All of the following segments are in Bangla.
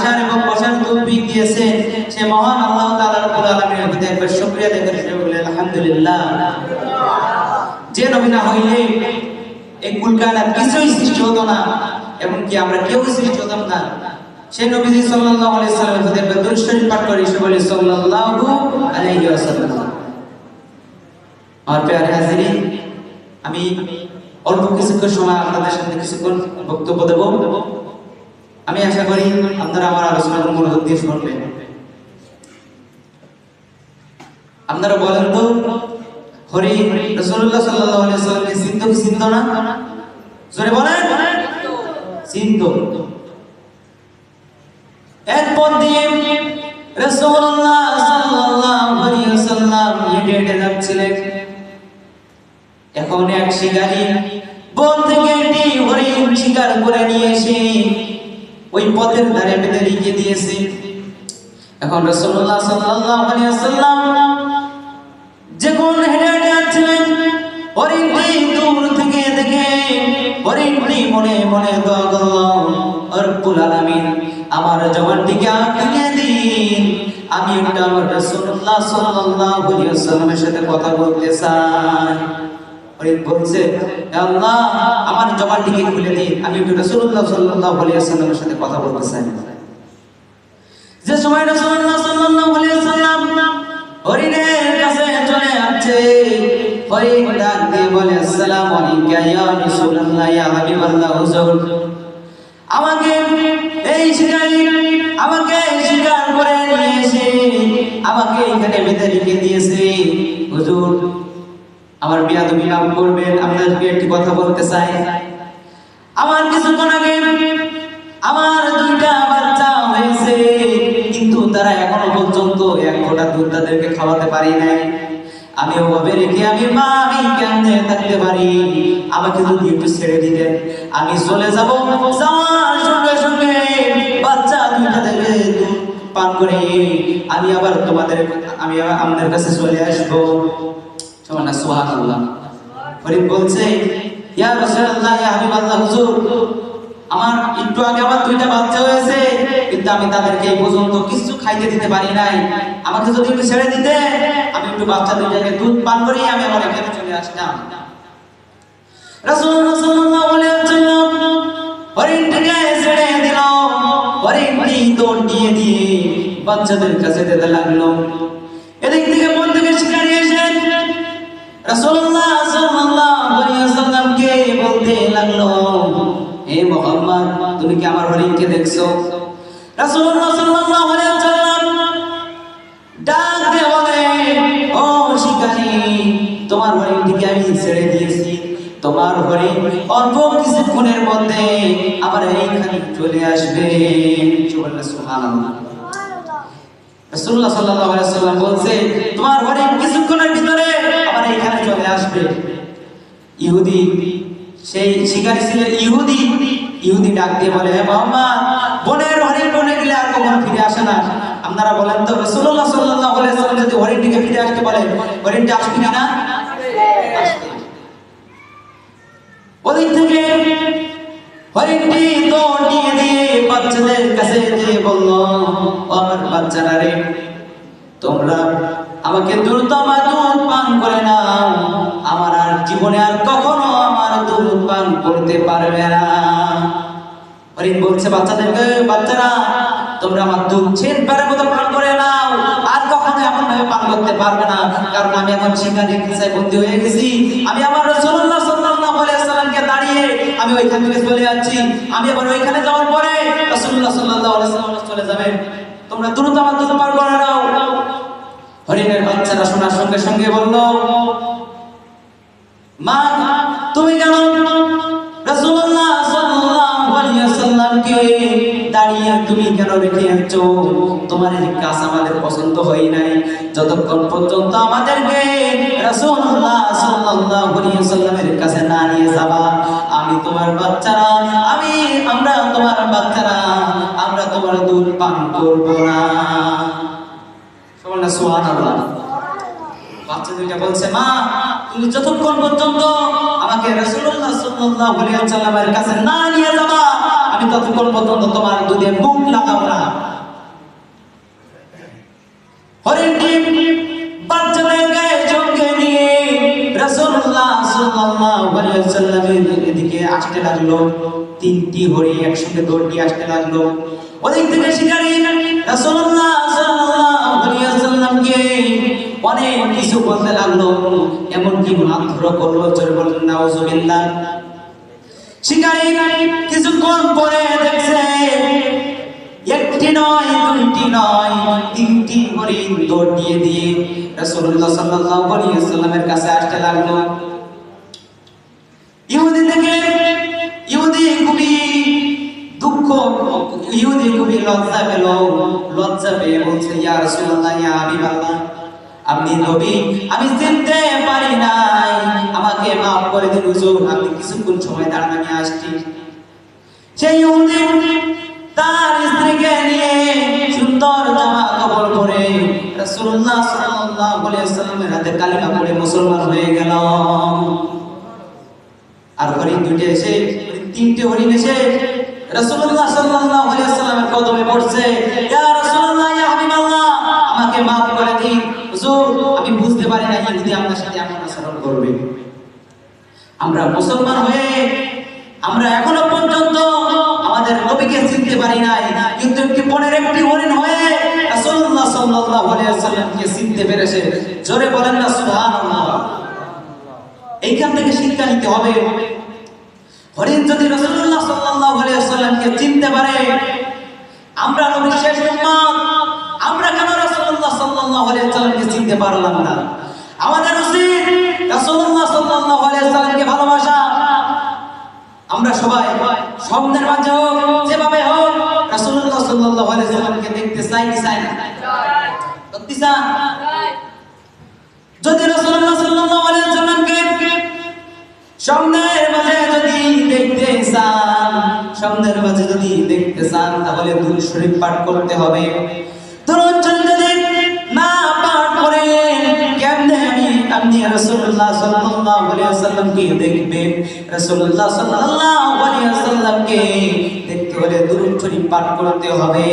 আসার এবং বসার তৌফিক দিয়েছেন সে মহান আল্লাহ তাআলা রব্বুল আলামিনের প্রতি একবার শুকরিয়া আদায় করে বলি আলহামদুলিল্লাহ। যে নবী না হইলে এই কুল কায়নাত কিছুই সৃষ্টি হতো না, এবং কি আমরা কেউ সৃষ্টি হতাম না। সেই নবীজি সাল্লাল্লাহু আলাইহি ওয়াসাল্লামের প্রতি একবার দরুদ শরীফ পাঠ করে এসে বলি সাল্লাল্লাহু আলাইহি ওয়াসাল্লাম। আমার প্রিয় হাজিরিন, আমি অল্প কিছুক্ষণ সময় আপনাদের সাথে কিছুক্ষণ বক্তব্য দেব। আমি আশা করি আপনারা আমার আলোচনার মনোযোগ দিয়ে শুনবেন। আপনারা বলেন তো, হরি রাসূলুল্লাহ সাল্লাল্লাহু আলাইহি ওয়াসাল্লামকে চিনতো কি চিনতো না? জোরে বলেন, চিনতো। এক পথ দিয়ে রাসূলুল্লাহ সাল্লাল্লাহু আলাইহি ওয়াসাল্লাম হেঁটে হেঁটে যাচ্ছিলেন। এখন এক শিকারী বন থেকে একটি হরিণ শিকার করে নিয়ে এসে ওই পথের ধারে বেঁধে রেখে দিয়েছে। এখন রাসূলুল্লাহ সাল্লাল্লাহু আলাইহি ওয়াসাল্লাম যখন হেঁটে হেঁটে যাচ্ছিলেন, হরিণটি দূর থেকে দেখে হরিণটি মনে মনে দোয়া করল, রব্বুল আলামিন আমার জবানটিকে আটকে দিন, আমি একটু আমার রাসূলুল্লাহ সাল্লাল্লাহু আলাইহি ওয়াসাল্লামের সাথে কথা বলতে চাই। হরিণ বলছে, আল্লাহ আমার জবানটিকে খুলে দিন, আমি একটু রাসূলুল্লাহ সাল্লাল্লাহু আলাইহি ওয়াসাল্লামের সাথে কথা বলতে চাই। যে সময় রাসূলুল্লাহ সাল্লাল্লাহু আলাইহি ওয়াসাল্লাম হরিণের কাছে চলে আসছে, হরিণ ডাক দিয়ে বলে, আসসালামু আলাইকা ইয়া রাসূলুল্লাহ ইয়া হাবিবাল্লাহ হুজুর, আমাকে এই শিকারী আমাকে শিকার করে নিয়ে এসে আমাকে এখানে বেঁধে রেখে দিয়েছে। হুজুর আমার বিয়াদবি মাফ করবেন, আপনাকে একটি কথা বলতে চাই। আমার কিছুক্ষণ আগে আমার দুইটা বাচ্চা হয়েছে, কিন্তু তারা এখনো পর্যন্ত এক ফোঁটা দুধ তাদেরকে খাওয়াতে পারি নাই। আমি ওভাবে রেখে আমি কেমনে থাকতে পারি? আমাকে যদি একটু ছেড়ে দিতেন, আমি চলে যাব, যাওয়ার সঙ্গে সঙ্গে বাচ্চা দুইটা থেকে দুধ পান করে আমি আবার আপনাদের কাছে চলে আসবো। সুবহানাল্লাহ। ফরিদ বলছে, ইয়া রাসূলুল্লাহ ইয়া হাবিবাল্লাহ হুজুর, আমার একটু আগে আমার দুইটা বাচ্চা হয়েছে, কিন্তু আমি তাদেরকে এই পর্যন্ত কিছু খাইতে দিতে পারি নাই। আমাকে যদি একটু ছেড়ে দিতে, আমি একটু বাচ্চা দুইটাকে দুধ পান করি আমি আমার এখানে চলে আসতাম। রাসূলুল্লাহ সাল্লাল্লাহু আলাইহি ওয়াসাল্লাম হরিণটাকে ছেড়ে দিল। হরিণটি দৌড় দিয়ে বাচ্চাদের কাছে যেতে লাগলো। এদিক থেকে বন থেকে শিকারী এসে রাসূলুল্লাহ সাল্লাল্লাহু আলাইহি ওয়াসাল্লামকে বলতে লাগলো, হে মুহাম্মদ, তুমি কি আমার হরিণকে দেখছো? রাসূলুল্লাহ সাল্লাল্লাহু আলাইহি ওয়াসাল্লাম ডাক দিয়ে বলে, ও শিকারী, তোমার হরিণটিকে আমি ছেড়ে দিয়েছি। তোমার হরিণ অল্প কিছুক্ষণের মধ্যে আমার এইখানে চলে আসবে। সুবহানাল্লাহ। রাসূলুল্লাহ সাল্লাল্লাহু আলাইহি ওয়াসাল্লাম বলছে, তোমার হরিণ কিছুক্ষণের ভিতরে আমার এইখানে চলে আসবে। ইহুদি, সেই শিকারী ছিলেন ইহুদি ডাক দিয়ে বলে, হে মুহাম্মদ, বনের হরিণ বনে গেলে আর কখনো ফিরে আসে না। আপনারা বলেন তো, রাসূলুল্লাহ সাল্লাল্লাহু আলাইহি ওয়াসাল্লাম যদি হরিণটিকে ফিরে আসতে বলে, হরিণটি আসবে না? আসবে। ওদিক থেকে হরিণটি দৌড় দিয়ে বাচ্চাদের কাছে গিয়ে বলল, আমার বাচ্চারা রে, তোমরা আমাকে দ্রুত আমার দুধ পান করে নাও, আমার আর জীবনে আর কখনো আমার দুধ পান করতে পারবে না। হরিণ বলছে বাচ্চাদেরকে, বাচ্চারা তোমরা আমার দুধ ছেনবারের মতো পান করে নাও, আর কখনো এমন ভাবে পান করতে পারবে না, কারণ আমি এখন শিকারীর কাছে বন্দী হয়ে গেছি। আমি আমার রাসূলুল্লাহ সাল্লাল্লাহু আলাইহি ওয়াসাল্লামকে দাঁড়িয়ে আমি ওইখান থেকে চলে যাচ্ছি। আমি আবার ওইখানে যাওয়ার পরে রাসূলুল্লাহ সাল্লাল্লাহু আলাইহি ওয়াসাল্লাম চলে যাবেন, তোমরা দ্রুত আমার দুধ পান করে নাও। হরিণের বাচ্চারা শোনার সঙ্গে সঙ্গে বলল, মা তুমি কেন রাসূলুল্লাহ সাল্লাল্লাহু আলাইহি ওয়াসাল্লামকে দাঁড়িয়ে তুমি কেন রেখে আছো? তোমার এই কাজ আমাদের পছন্দ হয় নাই। যতক্ষণ পর্যন্ত আমাদেরকে রাসূলুল্লাহ সাল্লাল্লাহু আলাইহি ওয়াসাল্লামের কাছে না নিয়ে যাবা, আমি তোমার বাচ্চারা আমরা তোমার বাচ্চারা আমরা তোমার দুধ পান করব না। সুবহানাল্লাহ। বাচ্চা দুইটা বলছে, মা তুমি যতক্ষণ পর্যন্ত আমাকে রাসূলুল্লাহ সাল্লাল্লাহু আলাইহি ওয়াসাল্লামের কাছে না নিয়ে যাবা, আমি ততক্ষণ পর্যন্ত তোমার দুধে মুখ লাগাবো না। আসতে লাগলো। তিনটি হরিণ একসঙ্গে দৌড় দিয়ে আসতে লাগলো। ওদিক থেকে শিকারী রাসূলুল্লাহ সাল্লাল্লাহু আলাইহি ওয়াসাল্লামকে অনেক কিছু বলতে লাগলো, এমনকি মারধর করলো। জোরে বলেন নাউজুবিল্লাহ। শিকারী কিছুক্ষণ পরে দেখছে একটি নয়, দুইটি নয়, তিনটি হরিণ দৌড় দিয়ে রাসূলুল্লাহ সাল্লাল্লাহু আলাইহি ওয়াসাল্লামের কাছে আসতে লাগলো। ইহুদি খুবই দুঃখ, ইহুদি খুবই লজ্জা পেয়ে বলছে, ইয়া রাসূলুল্লাহ, ইয়া হাবিবাল্লাহ, আপনি নবী, আমি চিনতে পারি নাই, আমাকে মাফ করে দিন হুজুর, আপনি কিছুক্ষণ সময় দাঁড়ান, আমি আসছি। সেই ইহুদি তার স্ত্রীকে নিয়ে সুন্দর জামা কাপড় পরে রাসূলুল্লাহ সাল্লাল্লাহু আলাইহি ওয়াসাল্লামের হাতে কালিমা পড়ে মুসলমান হয়ে গেল। আর হরিণ দুইটা এসে, তিনটে হরিণ এসে রাসূলুল্লাহ সাল্লাল্লাহু আলাইহি ওয়াসাল্লামের কদমে পড়ছে, ইয়া রাসূলুল্লাহ, ইয়া হাবিবাল্লাহ, আমাকে maaf করে দিন হুজুর, আমি বুঝতে পারি না ইহুদি আপনার সাথে এমন আচরণ করবে। আমরা মুসলমান হয়ে আমরা এখনো পর্যন্ত আমাদের নবীকে চিনতে পারি নাই, কিন্তু একটি বনের একটি হরিণ হয়ে রাসূলুল্লাহ সাল্লাল্লাহু আলাইহি ওয়াসাল্লামকে চিনতে পেরেছে। জোরে বলেন না সুবহানাল্লাহ। এইখান থেকে শিক্ষা নিতে হবে, হরিণ যদি রাসূলুল্লাহ সাল্লাল্লাহু আলাইহি ওয়াসাল্লামকে চিনতে পারে, আমরা নবীর শেষ উম্মত, আমরা কেন রাসূলুল্লাহ সাল্লাল্লাহু আলাইহি ওয়াসাল্লামকে চিনতে পারলাম না? আমাদের উচিত রাসূলুল্লাহ সাল্লাল্লাহু আলাইহি ওয়াসাল্লামকে ভালোবাসা। আমরা সবাই স্বপ্নের মাঝে হোক, যেভাবে হোক, রাসূলুল্লাহ সাল্লাল্লাহু আলাইহি ওয়াসাল্লামকে দেখতে চাই কি চাই না? সত্যি চান? যদি রাসূলুল্লাহ সাল্লাল্লাহু আলাইহি ওয়াসাল্লামকে স্বপ্নের মাঝে যদি দেখতে চান, স্বপ্নের মাঝে যদি দেখতে চান, তাহলে দুরূদ শরীফ পাঠ করতে হবে। দুরূদ শরীফ যদি না পাঠ করে কেমনে আপনি রাসূলুল্লাহ সাল্লাল্লাহু আলাইহি ওয়াসাল্লামকে দেখবেন? রাসূলুল্লাহ সাল্লাল্লাহু আলাইহি ওয়াসাল্লামকে দেখতে হলে দুরূদ শরীফ পাঠ করতে হবে।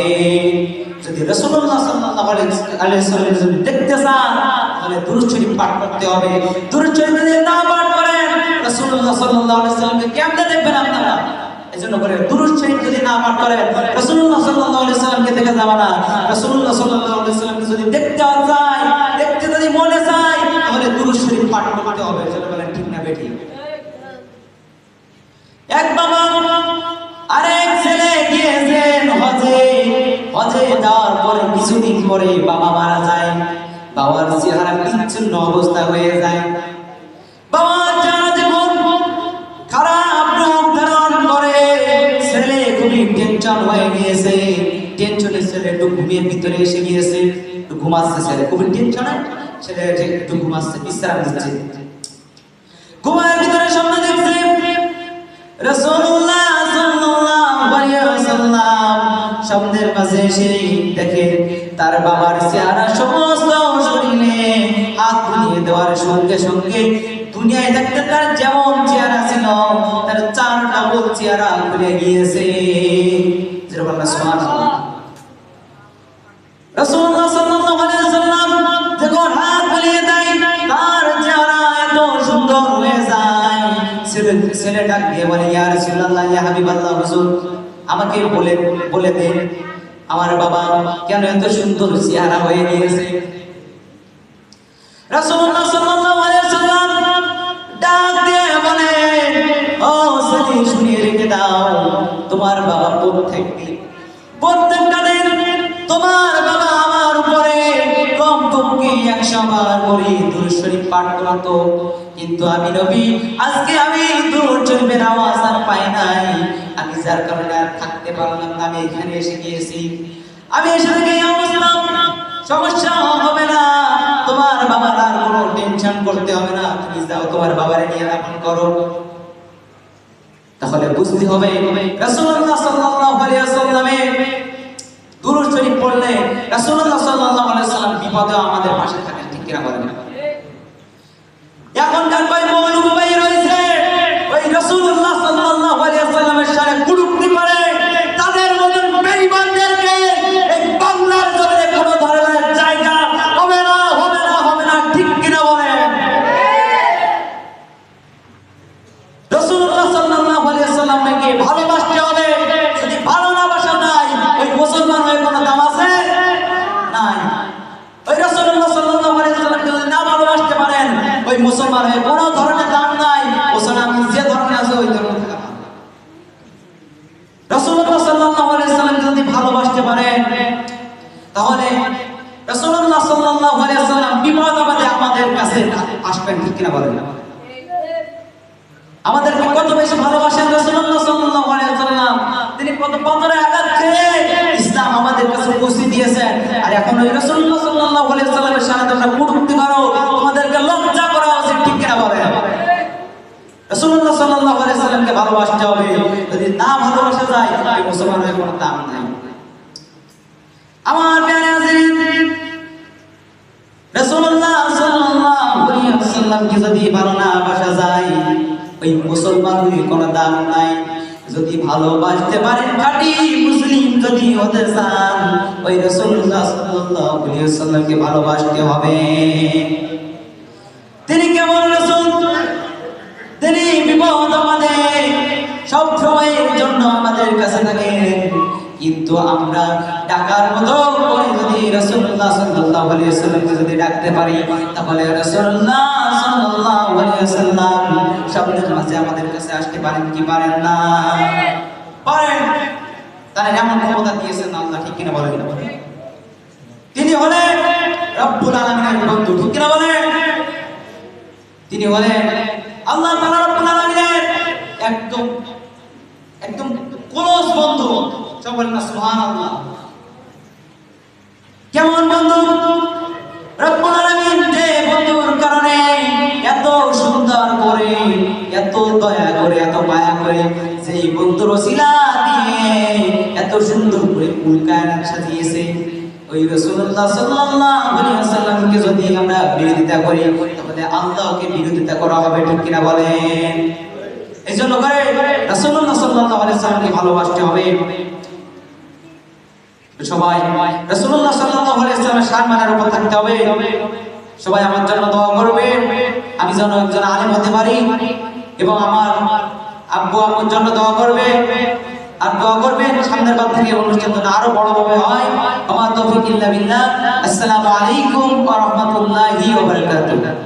যদি রাসূলুল্লাহ সাল্লাল্লাহু আলাইহি ওয়াসাল্লাম যদি দেখতে চান, তাহলে দুরূদ শরীফ পাঠ করতে হবে। দুরূদ শরীফ যদি না পাঠ করেন, রাসূলুল্লাহ সাল্লাল্লাহু আলাইহি ওয়াসাল্লামকে কেমনে দেখবেন আপনারা? এজন্য করে দুরূদ শরীফ যদি না পাঠ করেন, রাসূলুল্লাহ সাল্লাল্লাহু আলাইহি ওয়াসাল্লামকে দেখা যাবে না। রাসূলুল্লাহ সাল্লাল্লাহু আলাইহি ওয়াসাল্লামকে যদি দেখতে চায়, দেখতে যদি মনে চায়, তাহলে দুরূদ শরীফ পাঠ করতে হবে। সেটা বলেন ঠিক না বেঠিক? এক বাবা আরেক ছেলে গিয়েছেন হজে। হজে যাওয়ার পরে কিছুদিন পরে বাবা মারা যায়। বাবার চেহারা বিচ্ছিন্ন অবস্থা হয়ে যায়। বাবার চেহারা যেমন খারাপ রূপ ধারণ করে, ছেলে খুবই টেনশন হয়ে গিয়েছে। টেনশনে ছেলে একটু ঘুমের ভিতরে এসে গিয়েছে, একটু ঘুমাচ্ছে। ছেলে খুবই টেনশনে, ছেলে একটু ঘুমাচ্ছে, বিশ্রাম নিচ্ছে। ঘুমের ভিতরে সামনে দেখছে রাসূলুল্লাহ সাল্লাল্লাহু আলাইহি ওয়াসাল্লাম সামনের মাঝে এসে দেখে তার বাবার চেহারা সমস্ত শরীরে হাত বুলিয়ে দেওয়ার সঙ্গে সঙ্গে দুনিয়ায় থাকতে তার যেমন চেহারা ছিল, তার 4 ডাবল চেহারা খুলে গিয়েছে। যেরকম সুবহানাল্লাহ। রাসূলুল্লাহ সাল্লাল্লাহু আলাইহি ওয়াসাল্লাম যখন হাত বুলিয়ে দেয়, তার চেহারা এত সুন্দর হয়ে যায়। ছেলে ডাক দিয়ে বলে, ইয়া রাসূলুল্লাহ, ইয়া হাবিবাল্লাহ, হুজুর, আমাকে বলে দেন আমার বাবা কেন এত সুন্দর চেহারা হয়ে গিয়েছে। রাসূলুল্লাহ সাল্লাল্লাহু আলাইহি ওয়াসাল্লাম ডাক দিয়ে বলে, ও ছেলে, শুনিয়ে রেখে দাও, তোমার বাবা প্রত্যেকটা দিন তোমার বাবা আমার উপরে কমপক্ষে 100 বার করে দুরূদ শরীফ পাঠ করত। কিন্তু আমি নবী, আজকে আমি দুরূদ শরীফের আওয়াজ আর পাই নাই। আমি যার কারণে আর থাকতে পারলাম না, আমি এখানে এসে গিয়েছি। আমি এসে থেকে এই অবস্থা, সমস্যা হবে না, তোমার বাবার আর কোনো টেনশন করতে হবে না, তুমি যাও তোমার বাবারে নিয়ে দাফন করো। তাহলে বুঝতে হবে রাসূলুল্লাহ সাল্লাল্লাহু আলাইহি ওয়াসাল্লামের দুরূদ শরীফ পড়লে রাসূলুল্লাহ সাল্লাল্লাহু আলাইহি ওয়াসাল্লাম বিপদে আমাদের পাশে থাকেন, ঠিক কিনা বলেন? এখনকার ভাই মৌলভী ভাই রয়েছে, ওই রাসূলুল্লাহ সাল্লাল্লাহু আলাইহি ওয়াসাল্লামের সাথে কুলুক্তি করে তাদের মতন বেঈমানদেরকে এই বাংলার জমিনে কোনো ধরনের জায়গা হবে না, হবে না, হবে না, ঠিক কিনা বলেন? রাসূলুল্লাহ সাল্লাল্লাহু আলাইহি করেন, তাহলে রাসূলুল্লাহ সাল্লাল্লাহু আলাইহি ওয়াসাল্লাম বিপদ আপদে আমাদের কাছে আসবেন, ঠিক কিনা বলেন? আমাদেরকে কত বেশি ভালোবাসেন রাসূলুল্লাহ সাল্লাল্লাহু আলাইহি ওয়াসাল্লাম, তিনি কত পাথরে আঘাত খেয়ে ইসলাম আমাদের কাছে পৌঁছে দিয়েছেন। আর এখন ওই রাসূলুল্লাহ সাল্লাল্লাহু আলাইহি ওয়াসাল্লামের সামনে তোমরা কটূক্তি করো, তোমাদেরকে লজ্জা করা উচিত, ঠিক কিনা বলেন? রাসূলুল্লাহ সাল্লাল্লাহু আলাইহি ওয়াসাল্লামকে ভালোবাসতে হবে, যদি না ভালোবাসা যায় এই মুসলমানের কোনো দাম নাই। আমার প্রিয় হাজিরিন, রাসূলুল্লাহ সাল্লাল্লাহু আলাইহি ওয়াসাল্লামকে যদি ভালো না বাসা যায় ওই মুসলমানের কোনো দাম নাই। যদি ভালোবাসতে পারেন, খাঁটি মুসলিম যদি হতে চান, ওই রাসূলুল্লাহ সাল্লাল্লাহু আলাইহি ওয়াসাল্লামকে ভালোবাসতে হবে। তিনি কেমন রাসূল? তিনি বিপদ আমাদের সব সময়ের জন্য আমাদের কাছে থাকেন, কিন্তু আমরা ডাকার মতো করে যদি রাসূলুল্লাহ সাল্লাল্লাহু আলাইহি ওয়াসাল্লামকে যদি ডাকতে পারি, তাহলে রাসূলুল্লাহ সাল্লাল্লাহু আলাইহি ওয়াসাল্লাম শব্দের মাঝে আমাদের কাছে আসতে পারেন কি পারেন না? পারেন। তার এমন ক্ষমতা দিয়েছেন আল্লাহ, ঠিক কিনা বলেন? তিনি হলেন রব্বুল আলামিনের বন্ধু, ঠিক কিনা বলেন? তিনি হলেন আল্লাহ তাআলা রব্বুল আলামিনের একদম একদম ক্লোজ বন্ধু। সবাই না সুবহানাল্লাহ। কেমন বন্ধু? রব্বুল আলামিন যে বন্ধুর কারণে এত সুন্দর করে, এত দয়া করে, এত মায়া করে, যেই বন্ধুর ওসিলা দিয়ে এত সুন্দর করে কুল কায়নাত সাজিয়েছে, ওই রাসূলুল্লাহ সাল্লাল্লাহু আলাইহি ওয়াসাল্লামকে যদি আমরা বিরোধিতা করি, তাহলে আল্লাহকে বিরোধিতা করা হবে, ঠিক কিনা বলেন? এইজন্য করে রাসূলুল্লাহ সাল্লাল্লাহু আলাইহি ওয়াসাল্লামকে ভালোবাসতে হবে। সবাই রাসূলুল্লাহ সাল্লাল্লাহু আলাইহি ওয়াসাল্লামের সম্মানের উপর থাকতে হবে। সবাই আমার জন্য দোয়া করবে, আমি যেন একজন আলেম হতে পারি, এবং আমার আব্বু আম্মুর জন্য দোয়া করবে। আর দোয়া করবেন সামনের বার থেকে অনুষ্ঠান যেন আরো বড়ভাবে হয়। আমার তৌফিক ইল্লা বিল্লাহ। আসসালামু আলাইকুম ওয়া রাহমাতুল্লাহি ওয়া বারাকাতুহু।